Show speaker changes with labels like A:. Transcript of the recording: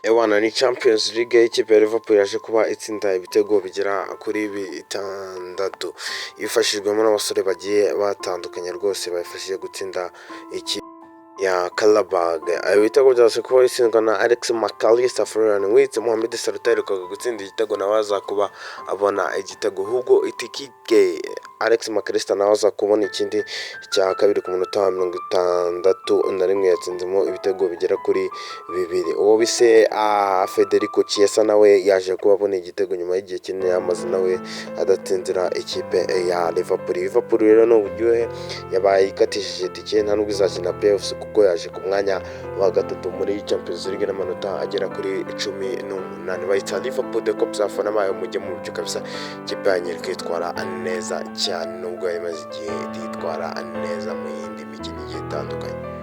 A: Ewana ni Champions League y'ikipe ya Liverpool yaje kuba itsinda ibitego bigera kuri bitandatu ifashijwemo n'abasore bagiye batandukanye rwose bayifashije gutsinda iki ya Karabag. Ibitego byaje kuba bitsindwa na Alex McAllister, Florian Wirtz, Mohamed Salah uheruka gutsinda igitego nawe aza kuba abona igitego, Hugo Ekitike, Alex McAllister nawe aza kubona ikindi cya kabiri ku munota wa 61 yatsinzemo ibitego bigera kuri bibiri. Uwo bise Federico Chiesa nawe yaje kuba abona igitego nyuma y'igihe kinini yamaze nawe adatsinzira ikipe ya Liverpool. Liverpool rero no buryohe yabaye ikatishije tike nta nubwo izakina playoffs kuko yaje ku mwanya wa gatatu muri Champions League n'amanota agera kuri 18. Bayita Liverpool de Cops afana bayo mujye mu byo kabisa, ikipe yanyu kwitwara neza cyane nubwo yamaze igihe yitwara neza mu yindi mikino itandukanye.